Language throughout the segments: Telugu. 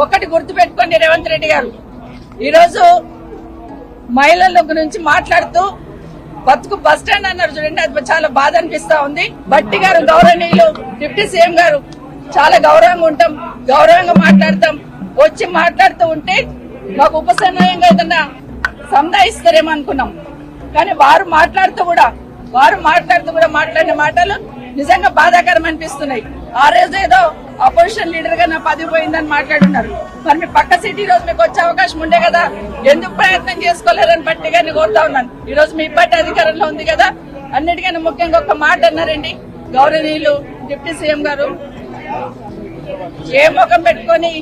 ఒకటి గుర్తుపెట్టుకోండి రేవంత్ రెడ్డి గారు, ఈరోజు మహిళల గురించి మాట్లాడుతూ బతుకు బస్ స్టాండ్ అన్నారు చూడండి, అది చాలా బాధ అనిపిస్తా ఉంది. బట్టి గారు గౌరవనీయులు డిప్యూటీ సీఎం గారు చాలా గౌరవంగా ఉంటాం, గౌరవంగా మాట్లాడతాం. వచ్చి మాట్లాడుతూ ఉంటే మాకు ఉపసంహయంగా ఏదన్నా సంధాయిస్తారేమో అనుకున్నాం. కానీ వారు మాట్లాడుతూ కూడా మాట్లాడిన మాటలు నిజంగా బాధాకరం అనిపిస్తున్నాయి. ఆ రోజు ఏదో అపోజిషన్ లీడర్ గా నా పదవి పోయిందని మాట్లాడున్నారు. మరి మీ పక్క సీట్ ఈ రోజు మీకు వచ్చే అవకాశం ఉండే కదా, ఎందుకు ప్రయత్నం చేసుకోలేరని బట్టి గారిని కోరుతా ఉన్నాను. ఈ రోజు మీ పార్టీ అధికారంలో ఉంది కదా. అన్నిటికన్నా ముఖ్యంగా ఒక మాట అన్నారండి గౌరవనీయులు డిప్యూటీ సీఎం గారు, ఏ ముఖం పెట్టుకొని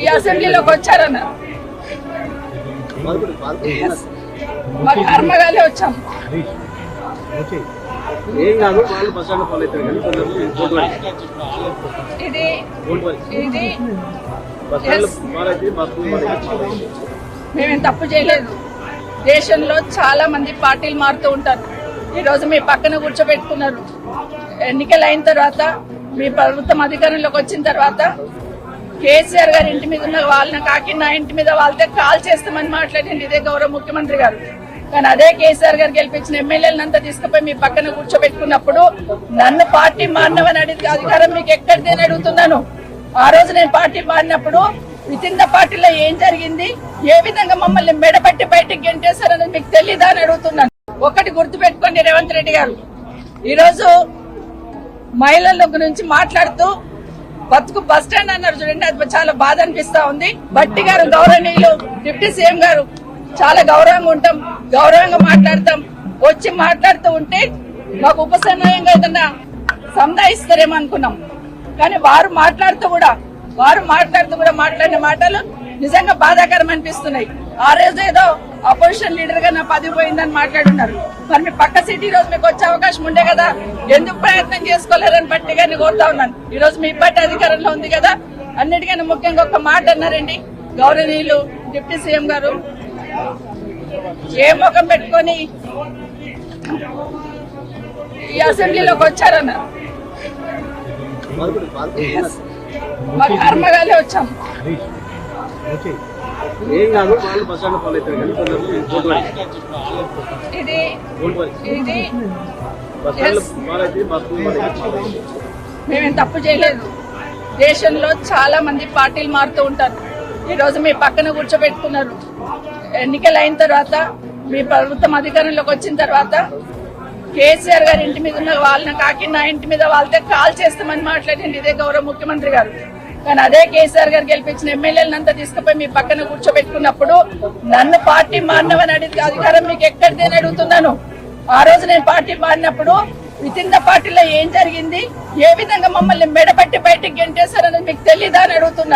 ఈ అసెంబ్లీలోకి వచ్చారన్నారు. మా కర్మగాలే వచ్చాం. మేమేం తప్పు చేయలేదు. దేశంలో చాలా మంది పార్టీలు మారుతూ ఉంటారు. ఈ రోజు మీ పక్కన కూర్చోబెట్టుకున్నారు. ఎన్నికలు అయిన తర్వాత మీ ప్రభుత్వం అధికారంలోకి వచ్చిన తర్వాత కేసీఆర్ గారి ఇంటి మీద ఉన్న వాళ్ళని కాకి నా ఇంటి మీద వాళ్ళతో కాల్ చేస్తామని మాట్లాడింది ఇదే గౌరవ ముఖ్యమంత్రి గారు. కానీ అదే కేసీఆర్ గారు గెలిపించిన ఎమ్మెల్యేలంతా తీసుకుపోయి మీ పక్కన కూర్చోబెట్టుకున్నప్పుడు నన్ను పార్టీ మారినవని అడిగితే అధికారం మీకు ఎక్కడిది అని అడుగుతున్నాను. ఆ రోజు నేను పార్టీ మారినప్పుడు విత్ ఇన్ ద పార్టీలో ఏం జరిగింది, ఏ విధంగా మమ్మల్ని మెడపట్టి బయటకు గెంటేశారని మీకు తెలీదా అని అడుగుతున్నాను. ఒకటి గుర్తుపెట్టుకోండి రేవంత్ రెడ్డి గారు, ఈరోజు మహిళల గురించి మాట్లాడుతూ బతుకు బస్ స్టాండ్ అన్నారు చూడండి, అది చాలా బాధ అనిపిస్తా ఉంది. బట్టి గారు గౌరవనీయులు డిప్యూటీ సీఎం గారు చాలా గౌరవంగా ఉంటాం, గౌరవంగా మాట్లాడతాం. వచ్చి మాట్లాడుతూ ఉంటే మాకు ఉపసంహయంగా ఏదన్నా సంధాయిస్తారేమో అనుకున్నాం. కానీ వారు మాట్లాడుతూ కూడా మాట్లాడిన మాటలు నిజంగా బాధాకరం అనిపిస్తున్నాయి. ఆ రోజు ఏదో అపోజిషన్ లీడర్ గా నా పదవి పోయిందని మాట్లాడున్నారు. మరి మీ పక్క సీట్ ఈ రోజు మీకు వచ్చే అవకాశం ఉండే కదా, ఎందుకు ప్రయత్నం చేసుకోలేరని బట్టి గారిని కోరుతా ఉన్నాను. ఈ రోజు మీ పార్టీ అధికారంలో ఉంది కదా. అన్నిటికన్నా ముఖ్యంగా ఒక మాట అన్నారండి గౌరవనీయులు డిప్యూటీ సీఎం గారు, ఏ ముఖం పెట్టుకొని ఈ అసెంబ్లీలోకి వచ్చారన్నారు. మా కర్మగాలే వచ్చాం. మేమేం తప్పు చేయలేదు. దేశంలో చాలా మంది పార్టీలు మారుతూ ఉంటారు. ఈ రోజు మీ పక్కన కూర్చోబెట్టుకున్నారు. ఎన్నికలు అయిన తర్వాత మీ ప్రభుత్వం అధికారంలోకి వచ్చిన తర్వాత కేసీఆర్ గారి ఇంటి మీద ఉన్న వాళ్ళని కాకి నా ఇంటి మీద వాళ్ళతో కాల్ చేస్తామని మాట్లాడింది ఇదే గౌరవ ముఖ్యమంత్రి గారు. కానీ అదే కేసీఆర్ గారు గెలిపించిన ఎమ్మెల్యేలంతా తీసుకుపోయి మీ పక్కన కూర్చోబెట్టుకున్నప్పుడు నన్ను పార్టీ మారినవని అడిగితే అధికారం మీకు ఎక్కడిది అని అడుగుతున్నాను. ఆ రోజు నేను పార్టీ మారినప్పుడు విత్ ఇన్ ద పార్టీలో ఏం జరిగింది, ఏ విధంగా మమ్మల్ని మెడపట్టి బయటకు గెంటేశారని మీకు తెలీదా అని అడుగుతున్నాను.